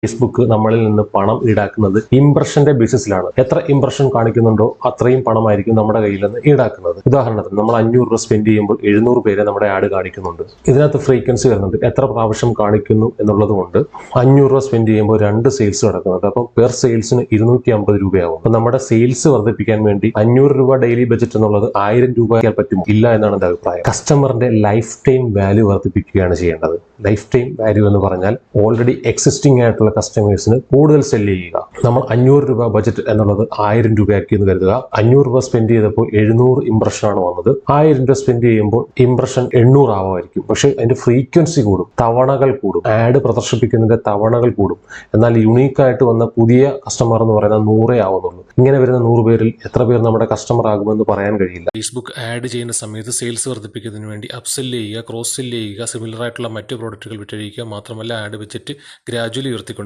Facebook നമ്മളിൽ നിന്ന് പണം ഈടാക്കുന്നത് ഇംപ്രഷന്റെ ബേസിസിലാണ്. എത്ര ഇംപ്രഷൻ കാണിക്കുന്നുണ്ടോ അത്രയും പണമായിരിക്കും നമ്മുടെ കയ്യിൽ നിന്ന് ഈടാക്കുന്നത്. ഉദാഹരണത്തിന് നമ്മൾ 500 രൂപ സ്പെൻഡ് ചെയ്യുമ്പോൾ 700 പേരെ നമ്മുടെ ആഡ് കാണിക്കുന്നുണ്ട്. ഇതിനകത്ത് ഫ്രീക്വൻസി വരുന്നുണ്ട്, എത്ര പ്രാവശ്യം കാണിക്കുന്നു എന്നുള്ളത് കൊണ്ട് 500 രൂപ സ്പെൻഡ് ചെയ്യുമ്പോൾ 2 സെയിൽസ് നടക്കുന്നുണ്ട്. അപ്പം പെർ സെയിൽസിന് 250 രൂപയാവും. അപ്പം നമ്മുടെ സെയിൽസ് വർദ്ധിപ്പിക്കാൻ വേണ്ടി 500 രൂപ ഡെയിലി ബജറ്റ് എന്നുള്ളത് 1000 രൂപയാൽ പറ്റുമോ? ഇല്ല എന്നാണ് എന്റെ അഭിപ്രായം. കസ്റ്റമറിന്റെ ലൈഫ് ടൈം വാല്യൂ വർദ്ധിപ്പിക്കുകയാണ് ചെയ്യേണ്ടത്. ലൈഫ് ടൈം വാല്യൂ എന്ന് പറഞ്ഞാൽ ഓൾറെഡി എക്സിസ്റ്റിംഗ് ആയിട്ടുള്ള കസ്റ്റമേഴ്സിന് കൂടുതൽ സെല് ചെയ്യുക. നമ്മൾ 500 രൂപ ബജറ്റ് എന്നുള്ളത് 1000 രൂപയാക്കി എന്ന് കരുതുക. 500 രൂപ സ്പെൻഡ് ചെയ്തപ്പോൾ 700 ഇംപ്രഷൻ ആണ് വന്നത്. 1000 രൂപ സ്പെൻഡ് ചെയ്യുമ്പോൾ ഇംപ്രഷൻ 800 ആവുമായിരിക്കും. പക്ഷേ അതിന്റെ ഫ്രീക്വൻസി കൂടും, തവണകൾ കൂടും, ആഡ് പ്രദർശിപ്പിക്കുന്നതിന്റെ തവണകൾ കൂടും. എന്നാൽ യുണീക്കായിട്ട് വന്ന പുതിയ കസ്റ്റമർ എന്ന് പറയുന്നത് 100 ആവുന്നുള്ളൂ. ഇങ്ങനെ വരുന്ന 100 പേരിൽ എത്ര പേർ നമ്മുടെ കസ്റ്റമർ ആകുമെന്ന് പറയാൻ കഴിയില്ല. ഫേസ്ബുക്ക് ആഡ് ചെയ്യുന്ന സമയത്ത് സെയിൽസ് വർദ്ധിപ്പിക്കുന്നതിന് വേണ്ടി അപ്സെല് ചെയ്യുക, ക്രോസ് സെല് ചെയ്യുക, സിമിലർ ആയിട്ടുള്ള മറ്റ് പ്രോഡക്റ്റുകൾ വിറ്റഴിക്കുക. മാത്രമല്ല ആഡ് ബജറ്റ് ഗ്രാജുവലി ഉയർത്തിക്കൊണ്ട്